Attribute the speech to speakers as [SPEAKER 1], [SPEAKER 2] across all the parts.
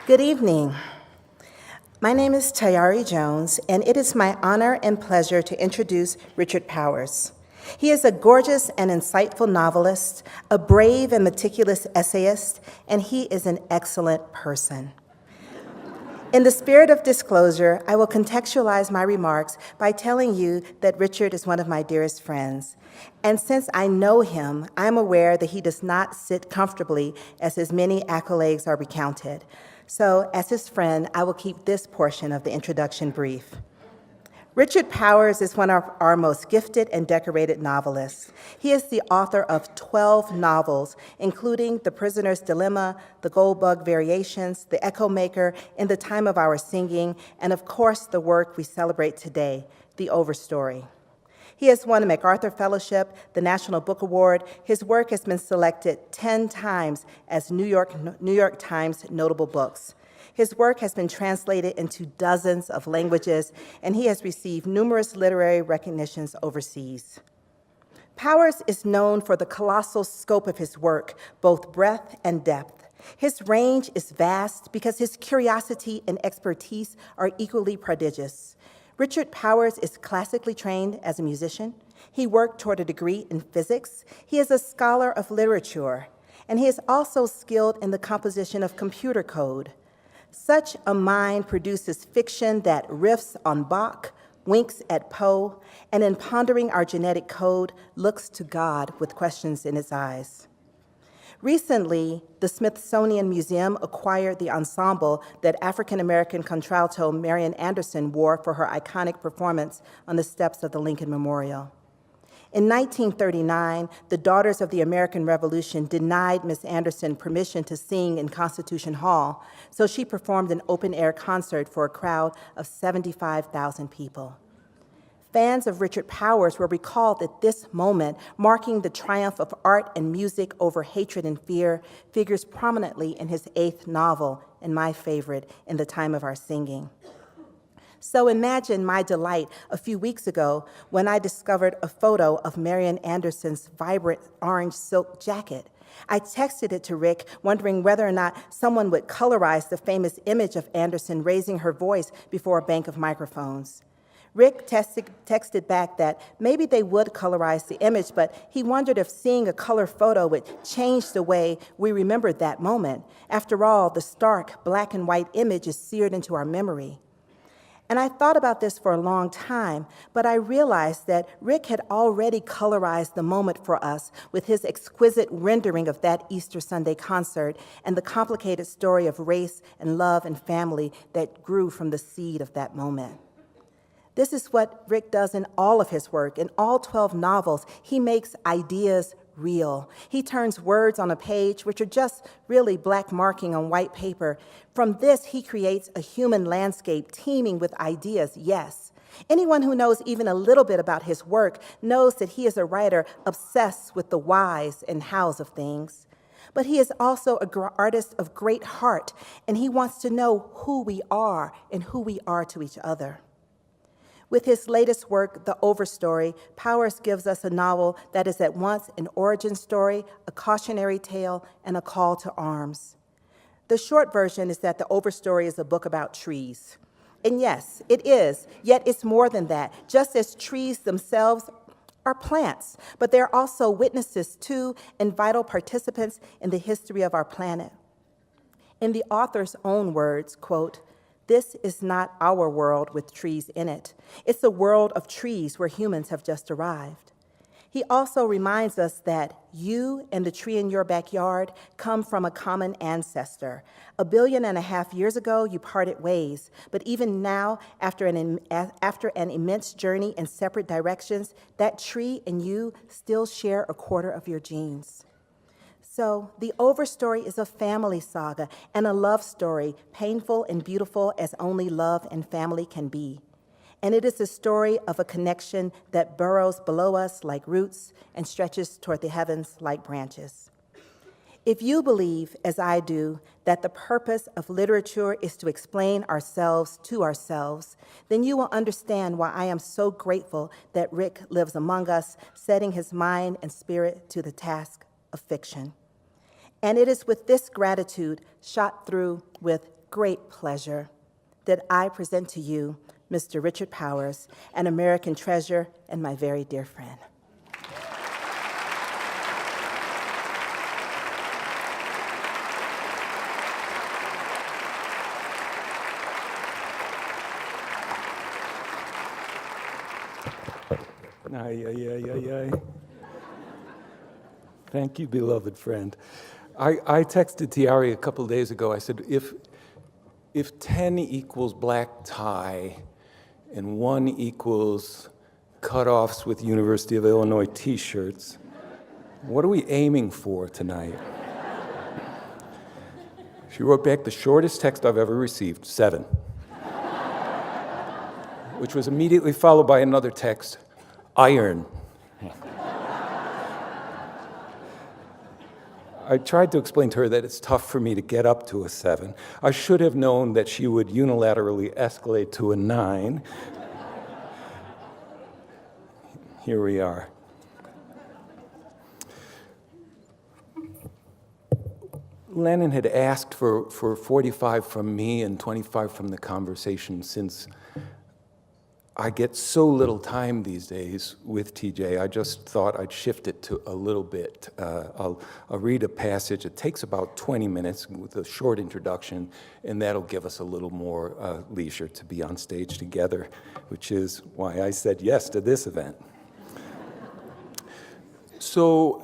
[SPEAKER 1] Good evening. My name is Tayari Jones, and it is my honor and pleasure to introduce Richard Powers. He is a gorgeous and insightful novelist, a brave and meticulous essayist, and he is an excellent person. In the spirit of disclosure, I will contextualize my remarks by telling you that Richard is one of my dearest friends. And since I know him, I'm aware that he does not sit comfortably as his many accolades are recounted. So, as his friend, I will keep this portion of the introduction brief. Richard Powers is one of our most gifted and decorated novelists. He is the author of 12 novels, including The Prisoner's Dilemma, The Goldbug Variations, The Echo Maker, In the Time of Our Singing, and of course, the work we celebrate today, The Overstory. He has won a MacArthur Fellowship, the National Book Award. His work has been selected 10 times as New York Times notable books. His work has been translated into dozens of languages, and he has received numerous literary recognitions overseas. Powers is known for the colossal scope of his work, both breadth and depth. His range is vast because his curiosity and expertise are equally prodigious. Richard Powers is classically trained as a musician. He worked toward a degree in physics. He is a scholar of literature, and he is also skilled in the composition of computer code. Such a mind produces fiction that riffs on Bach, winks at Poe, and in pondering our genetic code, looks to God with questions in its eyes. Recently, the Smithsonian Museum acquired the ensemble that African-American contralto Marian Anderson wore for her iconic performance on the steps of the Lincoln Memorial. In 1939, the Daughters of the American Revolution denied Miss Anderson permission to sing in Constitution Hall, so she performed an open-air concert for a crowd of 75,000 people. Fans of Richard Powers will recall that this moment, marking the triumph of art and music over hatred and fear, figures prominently in his 8th novel, and my favorite, In the Time of Our Singing. So imagine my delight a few weeks ago when I discovered a photo of Marian Anderson's vibrant orange silk jacket. I texted it to Rick, wondering whether or not someone would colorize the famous image of Anderson raising her voice before a bank of microphones. Rick texted back that maybe they would colorize the image, but he wondered if seeing a color photo would change the way we remembered that moment. After all, the stark black and white image is seared into our memory. And I thought about this for a long time, but I realized that Rick had already colorized the moment for us with his exquisite rendering of that Easter Sunday concert and the complicated story of race and love and family that grew from the seed of that moment. This is what Rick does in all of his work. In all 12 novels, he makes ideas real. He turns words on a page, which are just really black marking on white paper. From this, he creates a human landscape teeming with ideas, yes. Anyone who knows even a little bit about his work knows that he is a writer obsessed with the whys and hows of things. But he is also an artist of great heart, and he wants to know who we are and who we are to each other. With his latest work, The Overstory, Powers gives us a novel that is at once an origin story, a cautionary tale, and a call to arms. The short version is that The Overstory is a book about trees. And yes, it is, yet it's more than that. Just as trees themselves are plants, but they're also witnesses to and vital participants in the history of our planet. In the author's own words, quote, "This is not our world with trees in it. It's a world of trees where humans have just arrived." He also reminds us that you and the tree in your backyard come from a common ancestor. 1.5 billion years ago, you parted ways, but even now, after an immense journey in separate directions, that tree and you still share a quarter of your genes. So, The Overstory is a family saga and a love story, painful and beautiful as only love and family can be. And it is a story of a connection that burrows below us like roots and stretches toward the heavens like branches. If you believe, as I do, that the purpose of literature is to explain ourselves to ourselves, then you will understand why I am so grateful that Rick lives among us, setting his mind and spirit to the task of fiction. And it is with this gratitude, shot through with great pleasure that I present to you Mr. Richard Powers, an American treasure and my very dear friend.
[SPEAKER 2] Ay, ay, ay, ay, ay. Thank you, beloved friend. I texted Tayari a couple days ago. I said, if 10 equals black tie and 1 equals cutoffs with University of Illinois t-shirts, what are we aiming for tonight? She wrote back the shortest text I've ever received, 7, which was immediately followed by another text, iron. I tried to explain to her that it's tough for me to get up to a 7. I should have known that she would unilaterally escalate to a 9. Here we are. Lennon had asked for 45 from me and 25 from the conversation since I get so little time these days with TJ. I just thought I'd shift it to a little bit. I'll read a passage. It takes about 20 minutes with a short introduction, and that'll give us a little more leisure to be on stage together, which is why I said yes to this event. So,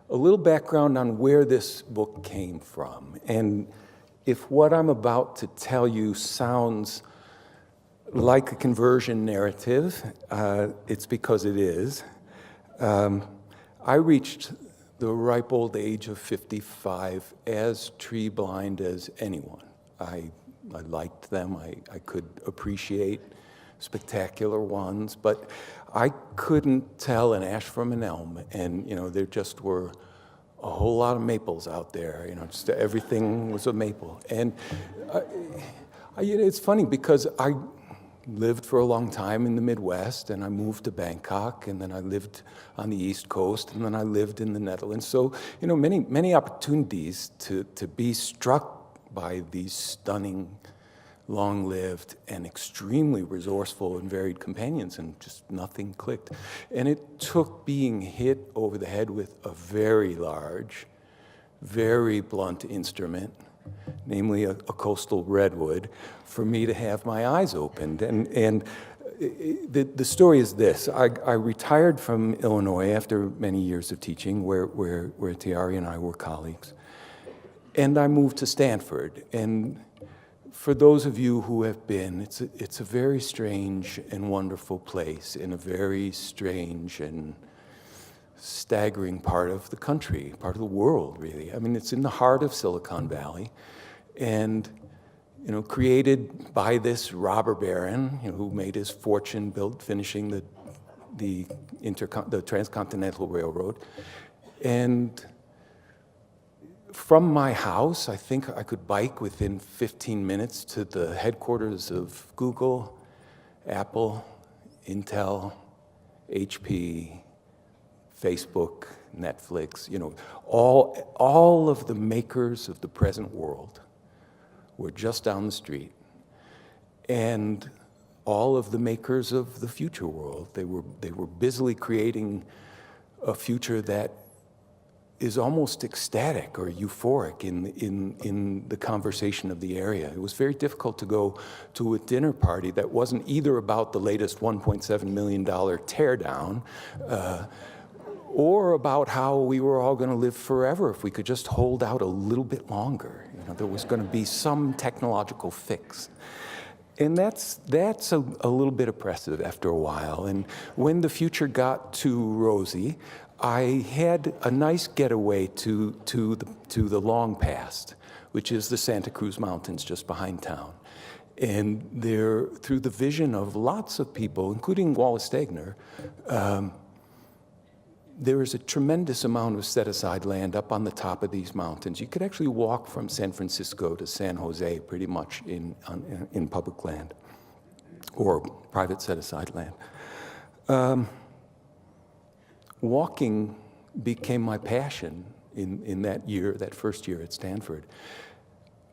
[SPEAKER 2] a little background on where this book came from. And if what I'm about to tell you sounds like a conversion narrative, it's because it is. I reached the ripe old age of 55 as tree blind as anyone. I liked them. I could appreciate spectacular ones, but I couldn't tell an ash from an elm. And, there just were a whole lot of maples out there. Just everything was a maple. And it's funny because I lived for a long time in the Midwest, and I moved to Bangkok, and then I lived on the East Coast, and then I lived in the Netherlands. So, many opportunities to be struck by these stunning, long-lived, and extremely resourceful and varied companions, and just nothing clicked. And it took being hit over the head with a very large, very blunt instrument, namely a coastal redwood, for me to have my eyes opened. And the story is this. I retired from Illinois after many years of teaching, where Tayari and I were colleagues. And I moved to Stanford. And for those of you who have been, it's a very strange and wonderful place in a very strange and staggering part of the country, part of the world, really. I mean, it's in the heart of Silicon Valley, and created by this robber baron, who made his fortune finishing the Transcontinental Railroad. And from my house, I think I could bike within 15 minutes to the headquarters of Google, Apple, Intel, HP, Facebook, Netflix, all of the makers of the present world were just down the street. And all of the makers of the future world, they were busily creating a future that is almost ecstatic or euphoric in the conversation of the area. It was very difficult to go to a dinner party that wasn't either about the latest $1.7 million teardown, or about how we were all going to live forever if we could just hold out a little bit longer. There was going to be some technological fix. And that's a little bit oppressive after a while. And when the future got too rosy, I had a nice getaway to the long past, which is the Santa Cruz Mountains just behind town. And there, through the vision of lots of people, including Wallace Stegner, there is a tremendous amount of set-aside land up on the top of these mountains. You could actually walk from San Francisco to San Jose pretty much in public land or private set-aside land. Walking became my passion in that first year at Stanford.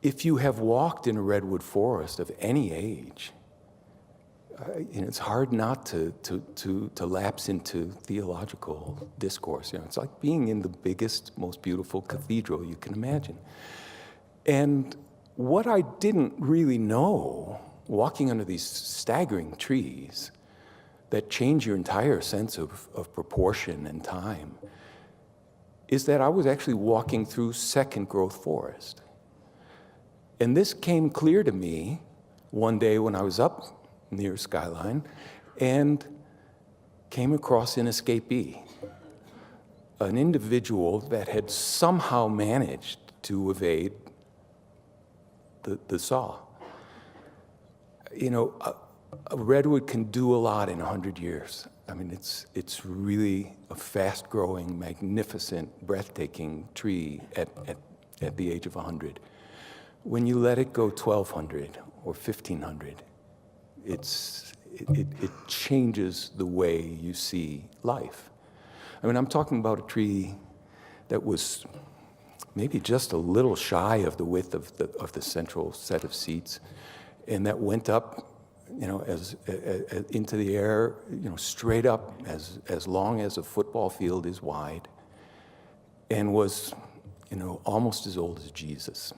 [SPEAKER 2] if you have walked in a redwood forest of any age, it's hard not to lapse into theological discourse. It's like being in the biggest, most beautiful cathedral you can imagine. And what I didn't really know, walking under these staggering trees that change your entire sense of proportion and time, is that I was actually walking through second growth forest. And this came clear to me one day when I was up near Skyline and came across an escapee, an individual that had somehow managed to evade the saw. A redwood can do a lot in 100 years. I mean, it's really a fast-growing, magnificent, breathtaking tree at the age of 100. When you let it go 1,200 or 1,500, it changes the way you see life. I mean, I'm talking about a tree that was maybe just a little shy of the width of the central set of seats, and that went up, as into the air, straight up as long as a football field is wide, and was, almost as old as Jesus.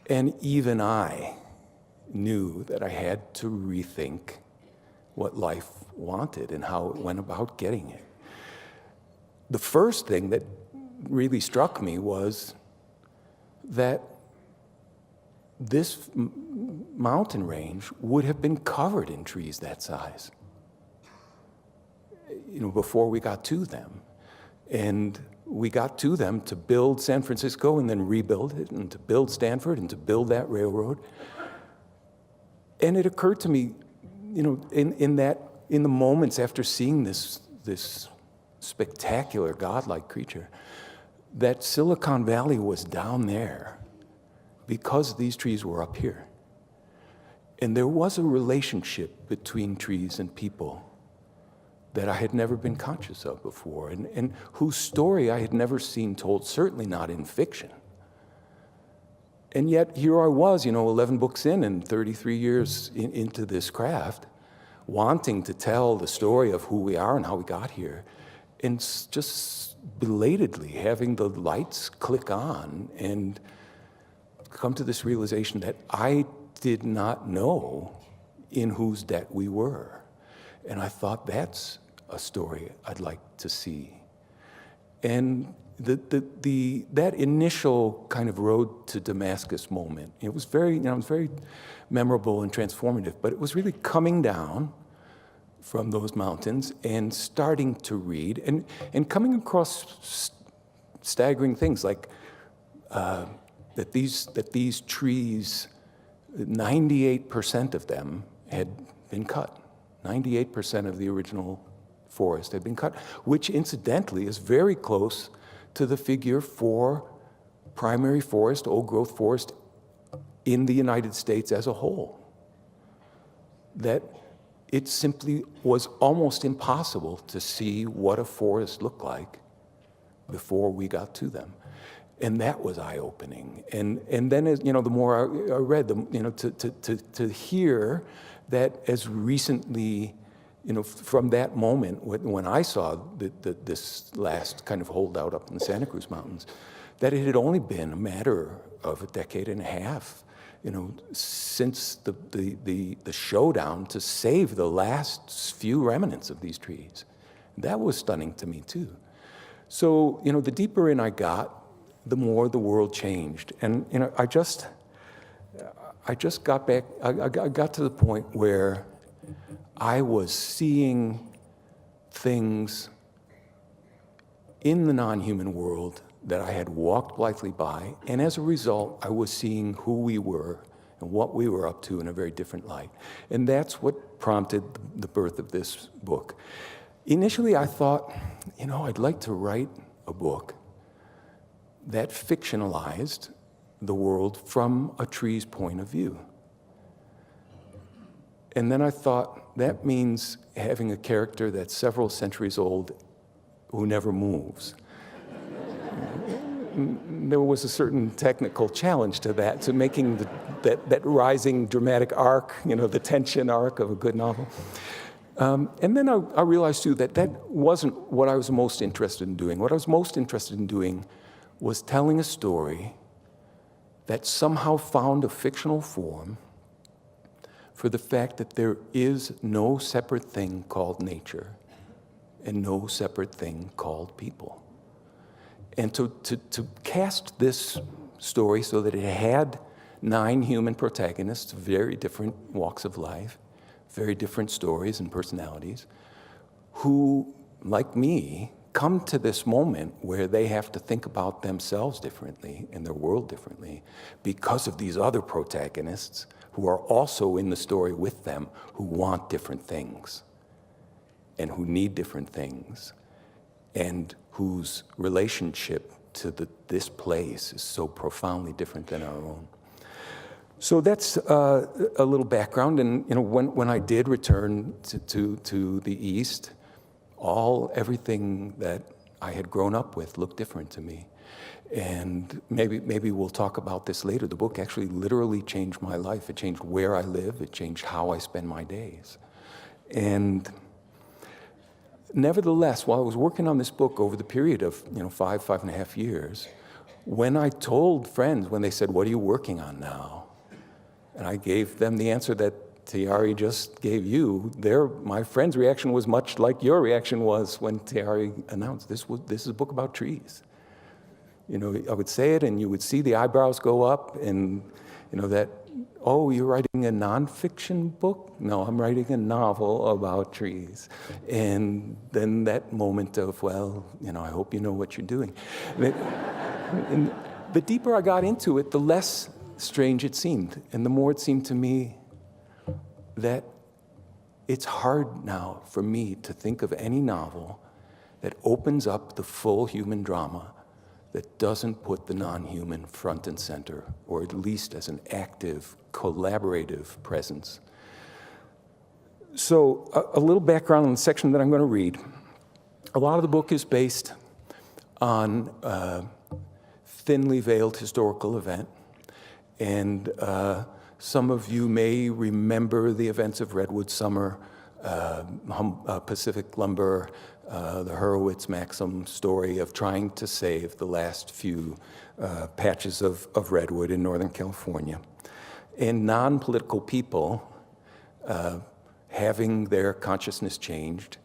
[SPEAKER 2] And even I knew that I had to rethink what life wanted and how it went about getting it. The first thing that really struck me was that this mountain range would have been covered in trees that size, before we got to them. And we got to them to build San Francisco and then rebuild it, and to build Stanford and to build that railroad. And it occurred to me, in the moments after seeing this spectacular godlike creature, that Silicon Valley was down there because these trees were up here. And there was a relationship between trees and people that I had never been conscious of before, and whose story I had never seen told, certainly not in fiction. And yet here I was, 11 books in and 33 years into this craft, wanting to tell the story of who we are and how we got here, and just belatedly having the lights click on and come to this realization that I did not know in whose debt we were. And I thought, that's a story I'd like to see. And that initial kind of road to Damascus moment, it was very memorable and transformative, but it was really coming down from those mountains and starting to read and coming across staggering things like that these trees, 98% of them had been cut. 98% of the original forest had been cut, which incidentally is very close to the figure for primary forest, old growth forest in the United States as a whole. That it simply was almost impossible to see what a forest looked like before we got to them. And that was eye-opening. And then, as, the more I read, to hear that as recently, from that moment when I saw this last kind of holdout up in the Santa Cruz Mountains, that it had only been a matter of a decade and a half, since the showdown to save the last few remnants of these trees. That was stunning to me too. So, the deeper in I got, the more the world changed. And, I just got back, I got to the point where I was seeing things in the non-human world that I had walked blithely by, and as a result, I was seeing who we were and what we were up to in a very different light. And that's what prompted the birth of this book. Initially, I thought, I'd like to write a book that fictionalized the world from a tree's point of view. And then I thought, that means having a character that's several centuries old who never moves. there was a certain technical challenge to that, to making that rising dramatic arc, the tension arc of a good novel. And then I realized, too, that wasn't what I was most interested in doing. What I was most interested in doing was telling a story that somehow found a fictional form for the fact that there is no separate thing called nature and no separate thing called people. And to cast this story so that it had 9 human protagonists, very different walks of life, very different stories and personalities, who, like me, come to this moment where they have to think about themselves differently and their world differently because of these other protagonists who are also in the story with them, who want different things and who need different things, and whose relationship to this place is so profoundly different than our own. So that's a little background, and when I did return to the East, everything that I had grown up with looked different to me. And maybe we'll talk about this later. The book actually literally changed my life. It changed where I live. It changed how I spend my days. And nevertheless, while I was working on this book over the period of 5.5 years, when I told friends, when they said, "What are you working on now?" and I gave them the answer that Tayari just gave you, my friend's reaction was much like your reaction was when Tayari announced this is a book about trees. I would say it, and you would see the eyebrows go up, and that, "Oh, you're writing a nonfiction book?" "No, I'm writing a novel about trees." And then that moment of, well, I hope you know what you're doing. And the deeper I got into it, the less strange it seemed, and the more it seemed to me that it's hard now for me to think of any novel that opens up the full human drama that doesn't put the non-human front and center, or at least as an active, collaborative presence. So a little background on the section that I'm going to read. A lot of the book is based on a thinly veiled historical event, and some of you may remember the events of Redwood Summer, Pacific Lumber, the Hurwitz-Maxim story of trying to save the last few patches of redwood in Northern California. And non-political people having their consciousness changed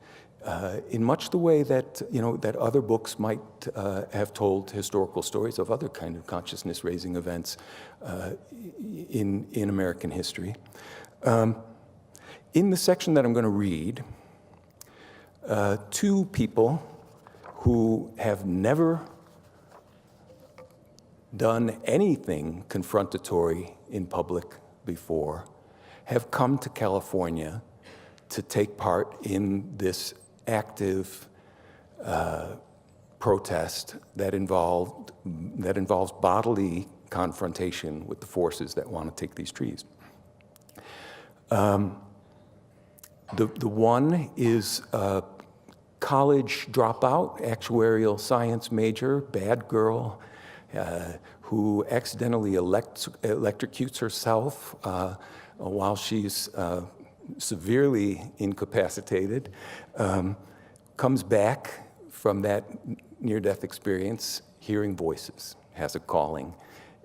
[SPEAKER 2] in much the way that, that other books might have told historical stories of other kind of consciousness-raising events in American history. In the section that I'm going to read, 2 people who have never done anything confrontatory in public before have come to California to take part in this active protest that involves bodily confrontation with the forces that want to take these trees. The one is a college dropout, actuarial science major, bad girl, who accidentally electrocutes herself while she's severely incapacitated, comes back from that near-death experience hearing voices, has a calling.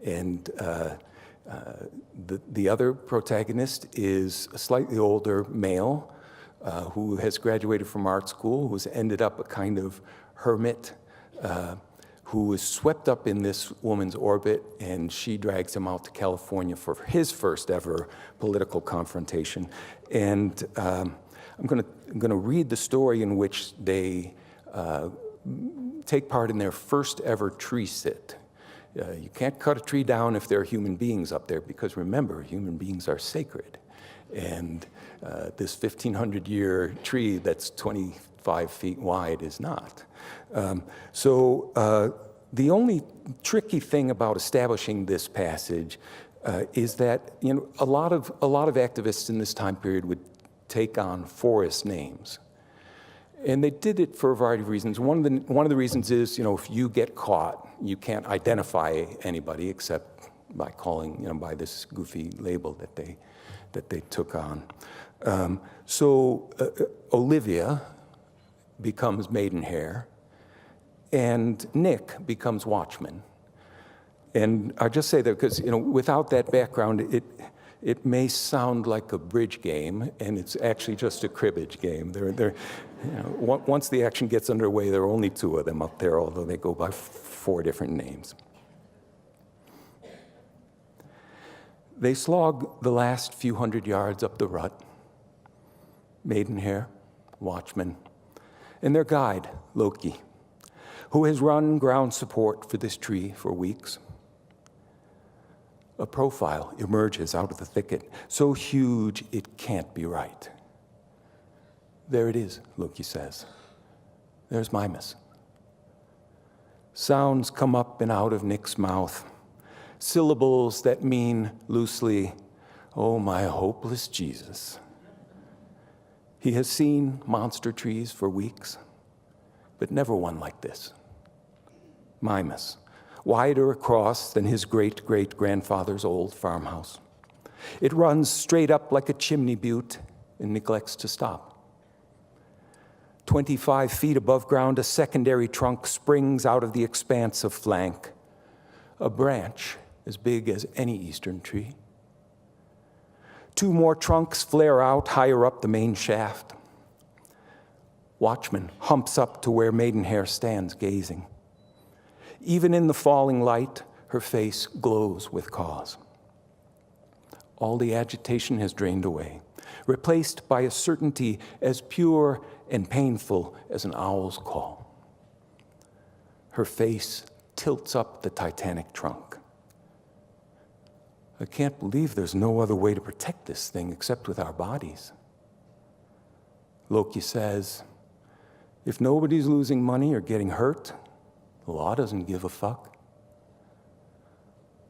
[SPEAKER 2] And the other protagonist is a slightly older male who has graduated from art school, who's ended up a kind of hermit, who is swept up in this woman's orbit, and she drags him out to California for his first ever political confrontation. And I'm going to read the story in which they take part in their first ever tree sit. You can't cut a tree down if there are human beings up there, because remember, human beings are sacred. And this 1,500-year tree that's 25 feet wide is not. So the only tricky thing about establishing this passage is that a lot of activists in this time period would take on forest names. And they did it for a variety of reasons. One of the reasons is, if you get caught, you can't identify anybody except by calling, by this goofy label that they took on. So Olivia becomes Maidenhair, and Nick becomes Watchman. And I just say that because, without that background, it may sound like a bridge game, and it's actually just a cribbage game. Once the action gets underway, there are only two of them up there, although they go by 4 different names. They slog the last few hundred yards up the rut, Maidenhair, Watchman, and their guide, Loki, who has run ground support for this tree for weeks. A profile emerges out of the thicket, so huge it can't be right. There it is, Loki says. There's Mimas. Sounds come up and out of Nick's mouth, syllables that mean loosely, "Oh, my hopeless Jesus." He has seen monster trees for weeks, but never one like this. Mimas, wider across than his great-great-grandfather's old farmhouse. It runs straight up like a chimney butte and neglects to stop. 25 feet above ground, a secondary trunk springs out of the expanse of flank, a branch as big as any eastern tree. 2 more trunks flare out higher up the main shaft. Watchman humps up to where Maidenhair stands gazing. Even in the falling light, her face glows with cause. All the agitation has drained away, replaced by a certainty as pure and painful as an owl's call. Her face tilts up the titanic trunk. I can't believe there's no other way to protect this thing except with our bodies. Loki says, if nobody's losing money or getting hurt, the law doesn't give a fuck.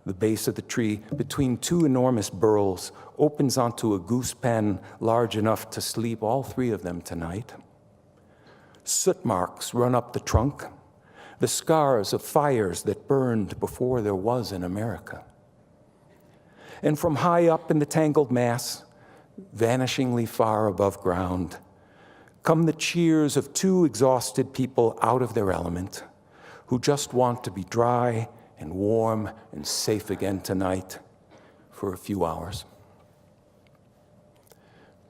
[SPEAKER 2] The base of the tree, between 2 enormous burls, opens onto a goose pen large enough to sleep all 3 of them tonight. Soot marks run up the trunk, the scars of fires that burned before there was an America. And from high up in the tangled mass, vanishingly far above ground, come the cheers of 2 exhausted people out of their element, who just want to be dry and warm and safe again tonight for a few hours.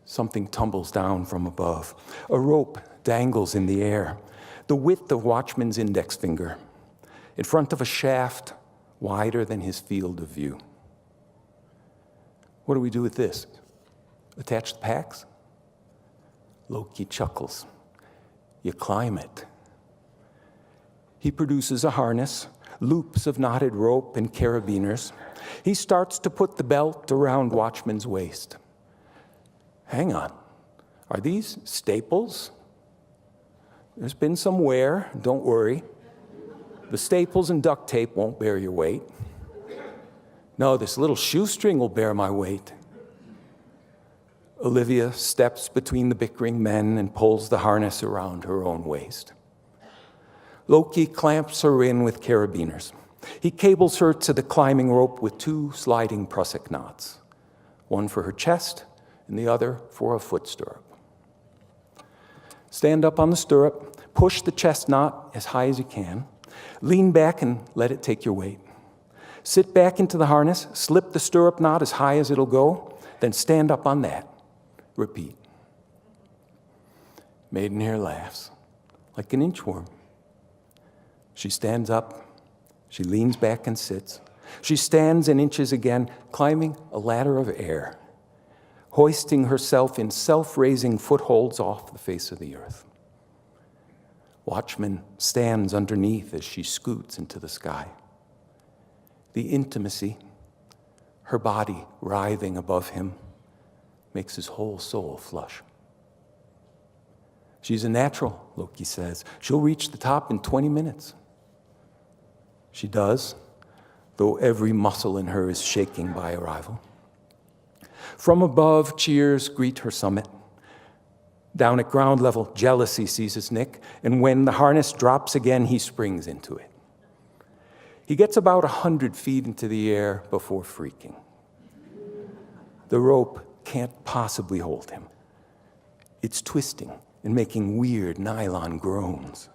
[SPEAKER 2] Something tumbles down from above. A rope dangles in the air, the width of Watchman's index finger, in front of a shaft wider than his field of view. What do we do with this? Attach the packs? Loki chuckles. You climb it. He produces a harness, loops of knotted rope and carabiners. He starts to put the belt around Watchman's waist. Hang on, are these staples? There's been some wear, don't worry. The staples and duct tape won't bear your weight. No, this little shoestring will bear my weight. Olivia steps between the bickering men and pulls the harness around her own waist. Loki clamps her in with carabiners. He cables her to the climbing rope with 2 sliding prusik knots, one for her chest and the other for a foot stirrup. Stand up on the stirrup, push the chest knot as high as you can, lean back and let it take your weight. Sit back into the harness, slip the stirrup knot as high as it'll go, then stand up on that. Repeat. Maidenhair laughs, like an inchworm. She stands up, she leans back and sits. She stands and inches again, climbing a ladder of air, hoisting herself in self-raising footholds off the face of the earth. Watchman stands underneath as she scoots into the sky. The intimacy, her body writhing above him, makes his whole soul flush. She's a natural, Loki says. She'll reach the top in 20 minutes. She does, though every muscle in her is shaking by arrival. From above, cheers greet her summit. Down at ground level, jealousy seizes Nick, and when the harness drops again, he springs into it. He gets about 100 feet into the air before freaking. The rope can't possibly hold him. It's twisting and making weird nylon groans.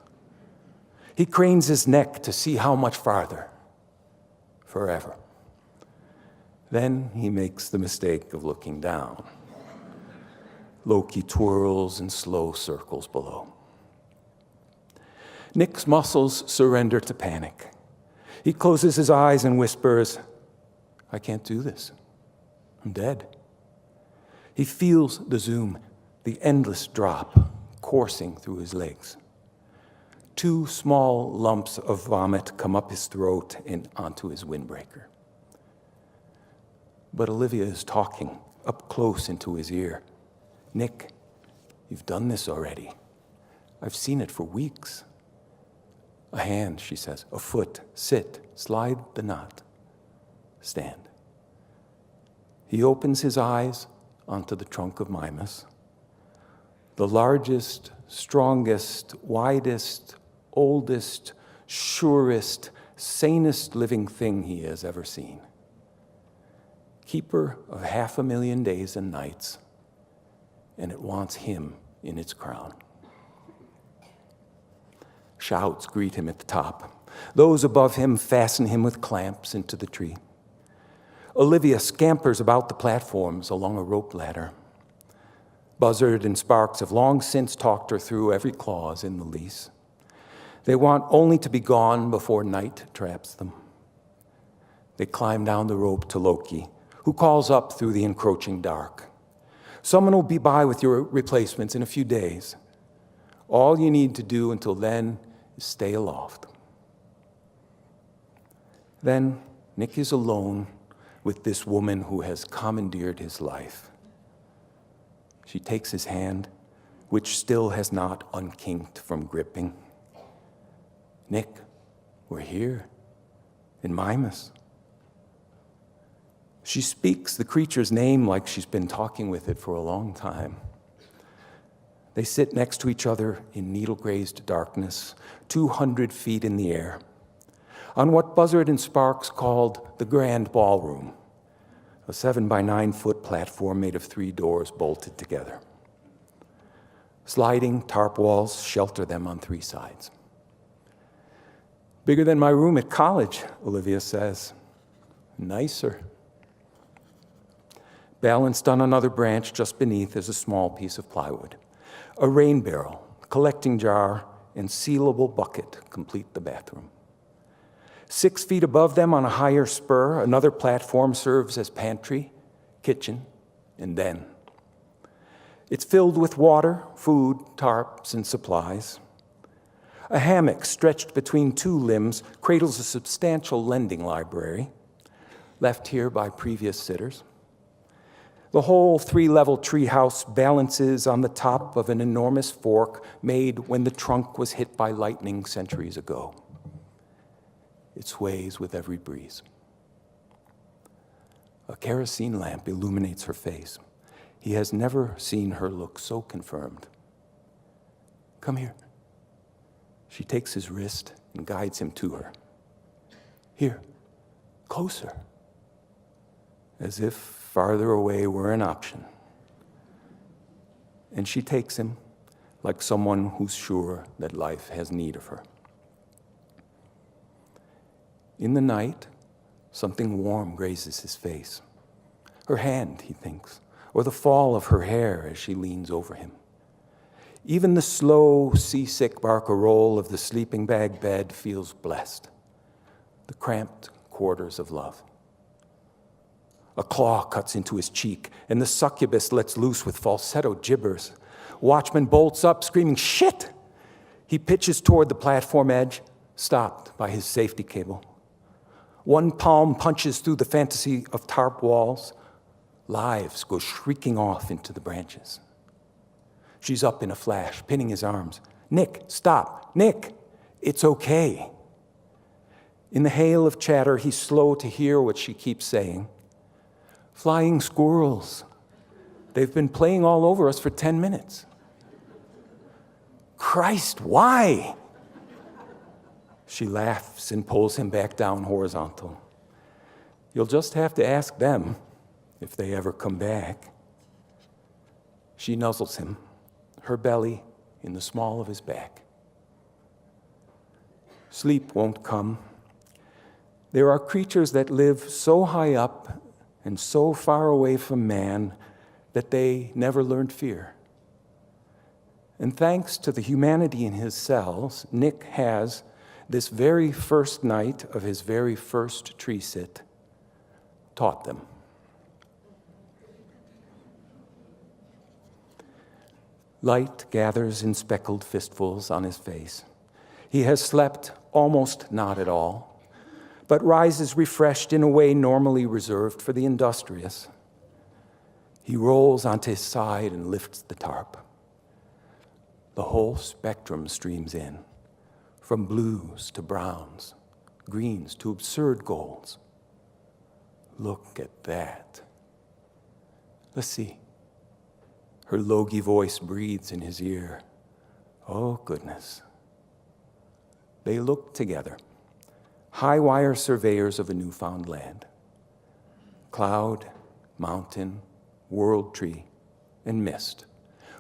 [SPEAKER 2] He cranes his neck to see how much farther. Forever. Then he makes the mistake of looking down. Loki twirls in slow circles below. Nick's muscles surrender to panic. He closes his eyes and whispers, "I can't do this. I'm dead." He feels the zoom, the endless drop coursing through his legs. 2 small lumps of vomit come up his throat and onto his windbreaker. But Olivia is talking up close into his ear. "Nick, you've done this already. I've seen it for weeks." "A hand," she says, "a foot, sit, slide the knot, stand." He opens his eyes onto the trunk of Mimas, the largest, strongest, widest, oldest, surest, sanest living thing he has ever seen. Keeper of 500,000 days and nights, and it wants him in its crown. Shouts greet him at the top. Those above him fasten him with clamps into the tree. Olivia scampers about the platforms along a rope ladder. Buzzard and Sparks have long since talked her through every clause in the lease. They want only to be gone before night traps them. They climb down the rope to Loki, who calls up through the encroaching dark. "Someone will be by with your replacements in a few days. All you need to do until then is stay aloft." Then Nick is alone with this woman who has commandeered his life. She takes his hand, which still has not unkinked from gripping. "Nick, we're here, in Mimas." She speaks the creature's name like she's been talking with it for a long time. They sit next to each other in needle-grazed darkness, 200 feet in the air, on what Buzzard and Sparks called the Grand Ballroom, a 7 by 9 foot platform made of 3 doors bolted together. Sliding tarp walls shelter them on 3 sides. "Bigger than my room at college," Olivia says. "Nicer." Balanced on another branch just beneath is a small piece of plywood. A rain barrel, collecting jar, and sealable bucket complete the bathroom. 6 feet above them on a higher spur, another platform serves as pantry, kitchen, and den. It's filled with water, food, tarps, and supplies. A hammock stretched between 2 limbs cradles a substantial lending library, left here by previous sitters. The whole 3-level treehouse balances on the top of an enormous fork made when the trunk was hit by lightning centuries ago. It sways with every breeze. A kerosene lamp illuminates her face. He has never seen her look so confirmed. "Come here." She takes his wrist and guides him to her. "Here, closer." As if farther away were an option. And she takes him like someone who's sure that life has need of her. In the night, something warm grazes his face. Her hand, he thinks, or the fall of her hair as she leans over him. Even the slow, seasick barcarolle of the sleeping bag bed feels blessed. The cramped quarters of love. A claw cuts into his cheek, and the succubus lets loose with falsetto gibbers. Watchman bolts up, screaming, "Shit!" He pitches toward the platform edge, stopped by his safety cable. One palm punches through the fantasy of tarp walls. Lives go shrieking off into the branches. She's up in a flash, pinning his arms. "Nick, stop! Nick! It's okay." In the hail of chatter, he's slow to hear what she keeps saying. "Flying squirrels. They've been playing all over us for 10 minutes. Christ, why? She laughs and pulls him back down horizontal. You'll just have to ask them if they ever come back. She nuzzles him, her belly in the small of his back. Sleep won't come. There are creatures that live so high up and so far away from man that they never learned fear. And thanks to the humanity in his cells, Nick has, this very first night of his very first tree sit, taught them. Light gathers in speckled fistfuls on his face. He has slept almost not at all, but rises refreshed in a way normally reserved for the industrious. He rolls onto his side and lifts the tarp. The whole spectrum streams in, from blues to browns, greens to absurd golds. Look at that. Let's see. Her logy voice breathes in his ear. Oh, goodness. They look together, high-wire surveyors of a newfound land. Cloud, mountain, world tree, and mist.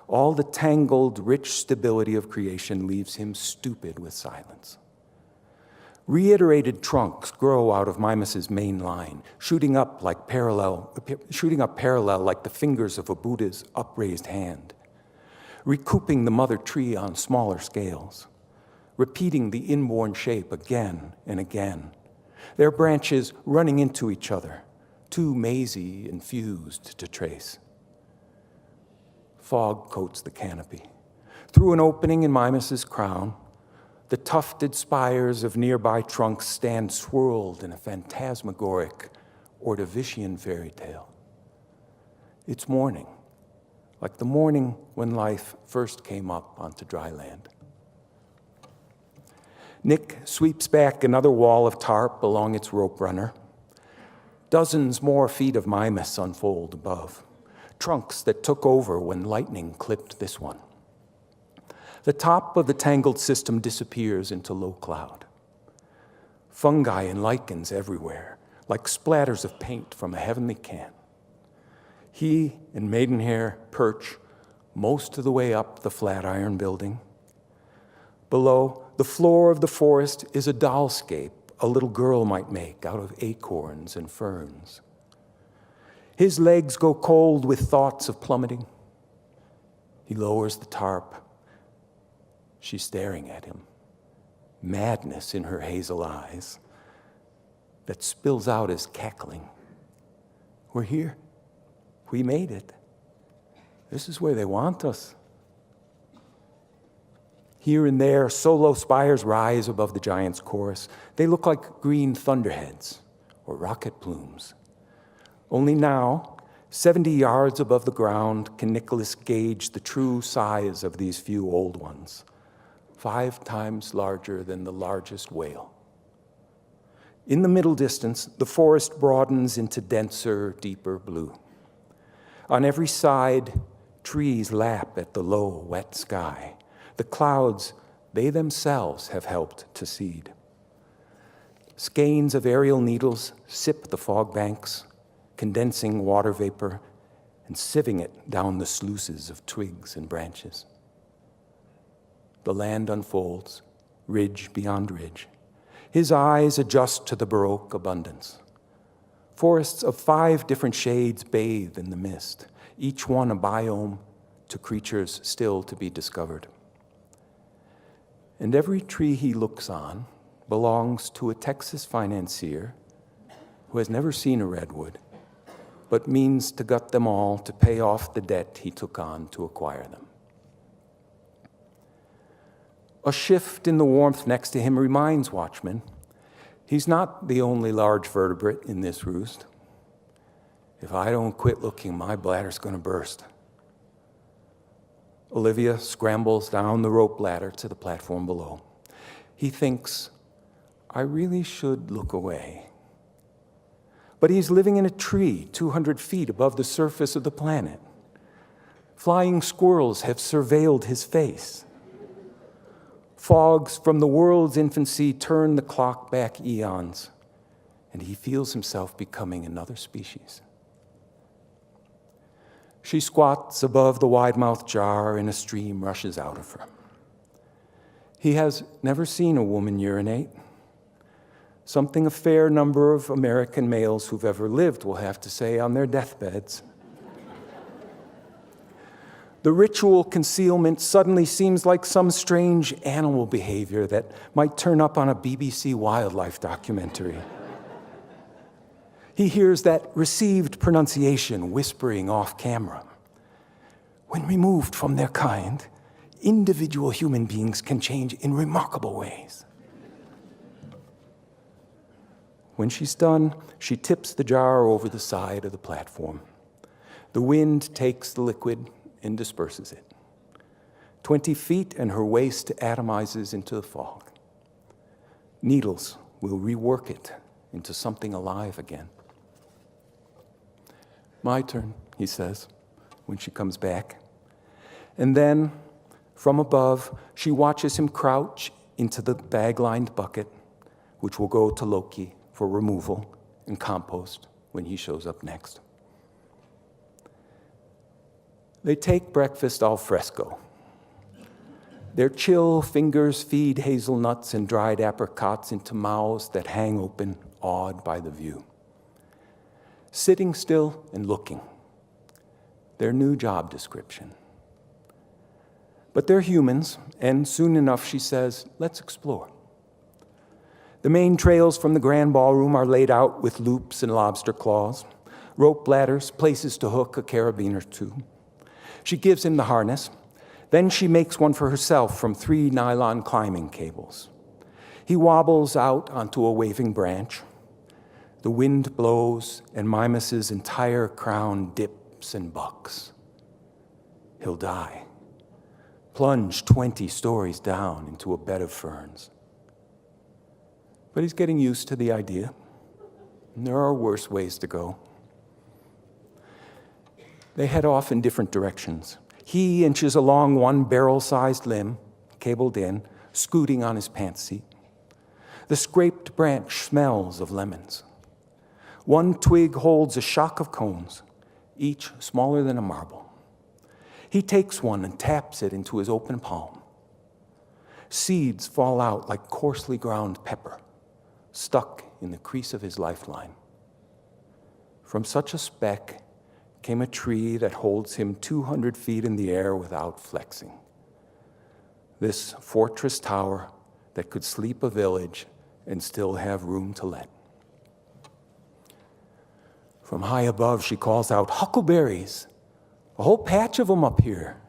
[SPEAKER 2] All the tangled, rich stability of creation leaves him stupid with silence. Reiterated trunks grow out of Mimas's main line, shooting up parallel like the fingers of a Buddha's upraised hand, recouping the mother tree on smaller scales, repeating the inborn shape again and again, their branches running into each other, too mazy and fused to trace. Fog coats the canopy. Through an opening in Mimas's crown, the tufted spires of nearby trunks stand swirled in a phantasmagoric Ordovician fairy tale. It's morning, like the morning when life first came up onto dry land. Nick sweeps back another wall of tarp along its rope runner. Dozens more feet of Mimas unfold above, trunks that took over when lightning clipped this one. The top of the tangled system disappears into low cloud. Fungi and lichens everywhere, like splatters of paint from a heavenly can. He and Maidenhair perch most of the way up the Flatiron Building. Below, the floor of the forest is a dollscape a little girl might make out of acorns and ferns. His legs go cold with thoughts of plummeting. He lowers the tarp. She's staring at him, madness in her hazel eyes that spills out as cackling. We're here. We made it. This is where they want us. Here and there, solo spires rise above the giant's chorus. They look like green thunderheads or rocket plumes. Only now, 70 yards above the ground, can Nicholas gauge the true size of these few old ones, 5 times larger than the largest whale. In the middle distance, the forest broadens into denser, deeper blue. On every side, trees lap at the low, wet sky. The clouds, they themselves have helped to seed. Skeins of aerial needles sip the fog banks, condensing water vapor and sieving it down the sluices of twigs and branches. The land unfolds, ridge beyond ridge. His eyes adjust to the Baroque abundance. Forests of 5 different shades bathe in the mist, each one a biome to creatures still to be discovered. And every tree he looks on belongs to a Texas financier who has never seen a redwood, but means to gut them all to pay off the debt he took on to acquire them. A shift in the warmth next to him reminds Watchman he's not the only large vertebrate in this roost. If I don't quit looking, my bladder's going to burst. Olivia scrambles down the rope ladder to the platform below. He thinks, I really should look away. But he's living in a tree 200 feet above the surface of the planet. Flying squirrels have surveilled his face. Fogs from the world's infancy turn the clock back eons, and he feels himself becoming another species. She squats above the wide-mouthed jar, and a stream rushes out of her. He has never seen a woman urinate, something a fair number of American males who've ever lived will have to say on their deathbeds. The ritual concealment suddenly seems like some strange animal behavior that might turn up on a BBC wildlife documentary. He hears that received pronunciation whispering off camera. When removed from their kind, individual human beings can change in remarkable ways. When she's done, she tips the jar over the side of the platform. The wind takes the liquid and disperses it. 20 feet and her waist atomizes into the fog. Needles will rework it into something alive again. My turn, he says, when she comes back. And then, from above, she watches him crouch into the bag-lined bucket, which will go to Loki for removal and compost when he shows up next. They take breakfast al fresco. Their chill fingers feed hazelnuts and dried apricots into mouths that hang open, awed by the view. Sitting still and looking. Their new job description. But they're humans, and soon enough, she says, let's explore. The main trails from the grand ballroom are laid out with loops and lobster claws, rope ladders, places to hook a carabine or two. She gives him the harness. Then she makes one for herself from 3 nylon climbing cables. He wobbles out onto a waving branch. The wind blows, and Mimus's entire crown dips and bucks. He'll die. Plunge 20 stories down into a bed of ferns. But he's getting used to the idea. And there are worse ways to go. They head off in different directions. He inches along one barrel-sized limb, cabled in, scooting on his pants seat. The scraped branch smells of lemons. One twig holds a shock of cones, each smaller than a marble. He takes one and taps it into his open palm. Seeds fall out like coarsely ground pepper, stuck in the crease of his lifeline. From such a speck came a tree that holds him 200 feet in the air without flexing. This fortress tower that could sleep a village and still have room to let. From high above, she calls out, "Huckleberries! A whole patch of them up here."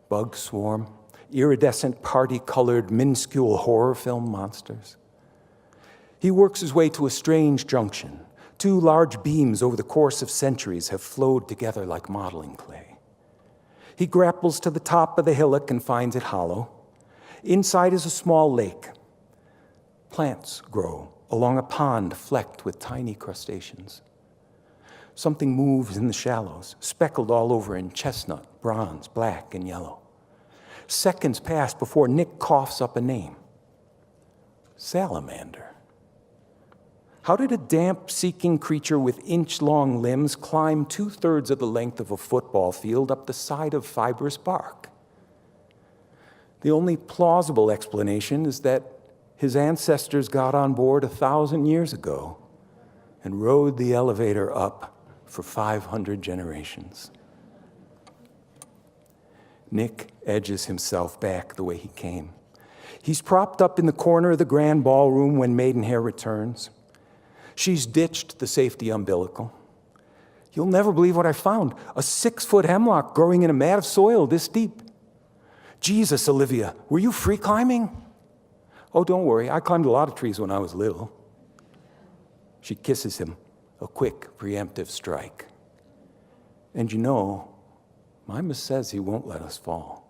[SPEAKER 2] Bugs swarm, iridescent, party-colored, minuscule horror film monsters. He works his way to a strange junction. 2 large beams over the course of centuries have flowed together like modeling clay. He grapples to the top of the hillock and finds it hollow. Inside is a small lake. Plants grow along a pond flecked with tiny crustaceans. Something moves in the shallows, speckled all over in chestnut, bronze, black, and yellow. Seconds pass before Nick coughs up a name. Salamander. How did a damp-seeking creature with inch-long limbs climb 2/3 of the length of a football field up the side of fibrous bark? The only plausible explanation is that his ancestors got on board 1,000 years ago and rode the elevator up for 500 generations. Nick edges himself back the way he came. He's propped up in the corner of the grand ballroom when Maidenhair returns. She's ditched the safety umbilical. "You'll never believe what I found. A 6-foot hemlock growing in a mat of soil this deep." "Jesus, Olivia, were you free climbing?" "Oh, don't worry. I climbed a lot of trees when I was little." She kisses him, a quick, preemptive strike. "And you know, Mimus says he won't let us fall."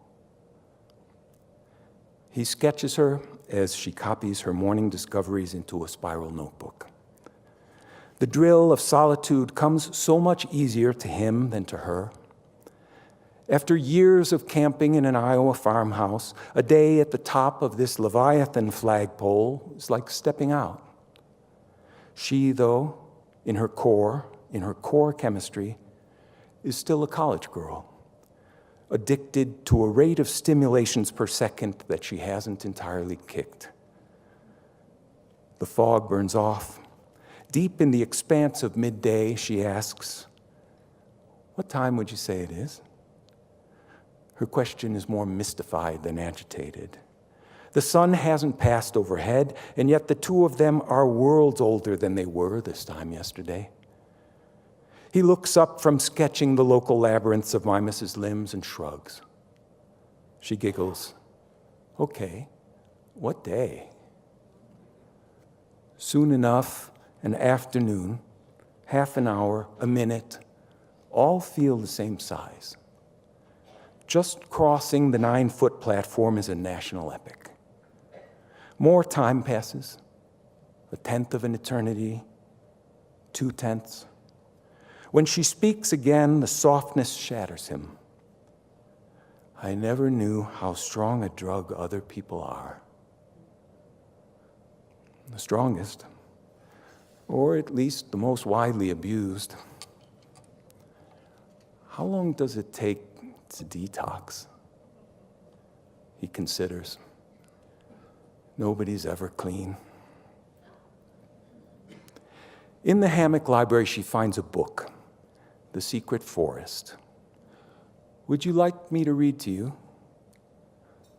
[SPEAKER 2] He sketches her as she copies her morning discoveries into a spiral notebook. The drill of solitude comes so much easier to him than to her. After years of camping in an Iowa farmhouse, a day at the top of this Leviathan flagpole is like stepping out. She, though, in her core chemistry, is still a college girl, addicted to a rate of stimulations per second that she hasn't entirely kicked. The fog burns off. Deep in the expanse of midday, she asks, "What time would you say it is?" Her question is more mystified than agitated. The sun hasn't passed overhead, and yet the two of them are worlds older than they were this time yesterday. He looks up from sketching the local labyrinths of my Mrs. Limbs and shrugs. She giggles. "Okay, what day?" Soon enough, an afternoon, half an hour, a minute, all feel the same size. Just crossing the 9-foot platform is a national epic. More time passes, a tenth of an eternity, 2/10. When she speaks again, the softness shatters him. "I never knew how strong a drug other people are." The strongest, or at least the most widely abused. How long does it take to detox? He considers. Nobody's ever clean. In the hammock library, she finds a book, The Secret Forest. "Would you like me to read to you?"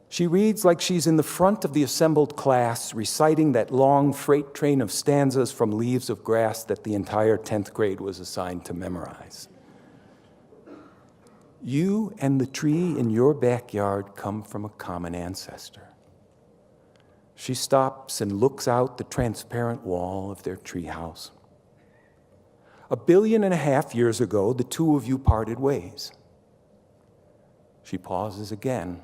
[SPEAKER 2] She reads like she's in the front of the assembled class, reciting that long freight train of stanzas from Leaves of Grass that the entire 10th grade was assigned to memorize. "You and the tree in your backyard come from a common ancestor." She stops and looks out the transparent wall of their treehouse. "1.5 billion years ago, the two of you parted ways." She pauses again,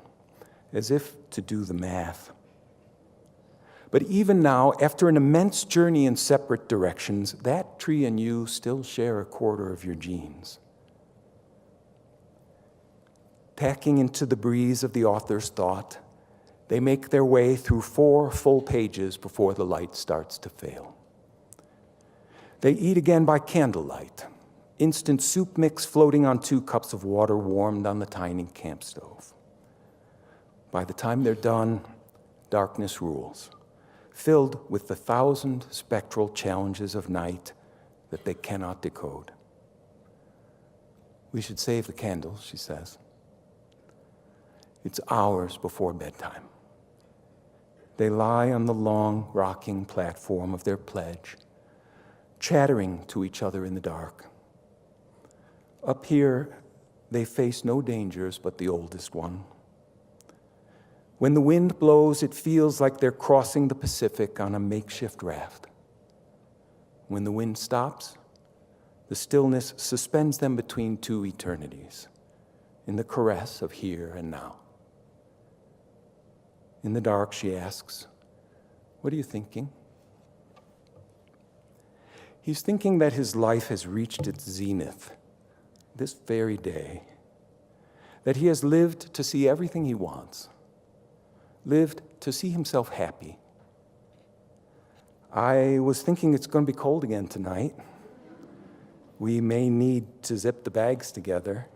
[SPEAKER 2] as if to do the math. But even now, after an immense journey in separate directions, that tree and you still share 1/4 of your genes. Tacking into the breeze of the author's thought, they make their way through 4 full pages before the light starts to fail. They eat again by candlelight, instant soup mix floating on 2 cups of water warmed on the tiny camp stove. By the time they're done, darkness rules, filled with the 1,000 spectral challenges of night that they cannot decode. "We should save the candles," she says. It's hours before bedtime. They lie on the long, rocking platform of their pledge, chattering to each other in the dark. Up here, they face no dangers but the oldest one. When the wind blows, it feels like they're crossing the Pacific on a makeshift raft. When the wind stops, the stillness suspends them between 2 eternities, in the caress of here and now. In the dark, she asks, "What are you thinking?" He's thinking that his life has reached its zenith this very day, that he has lived to see everything he wants, lived to see himself happy. "I was thinking it's going to be cold again tonight. We may need to zip the bags together."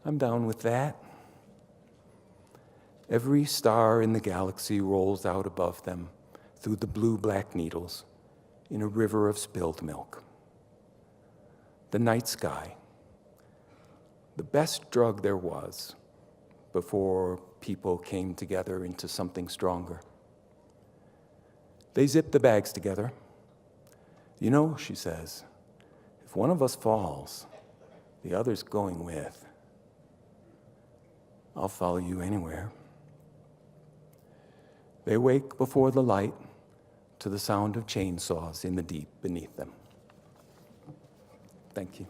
[SPEAKER 2] "I'm down with that." Every star in the galaxy rolls out above them through the blue-black needles in a river of spilled milk. The night sky, the best drug there was before people came together into something stronger. They zip the bags together. "You know," she says, "if one of us falls, the other's going with. I'll follow you anywhere." They wake before the light to the sound of chainsaws in the deep beneath them. Thank you.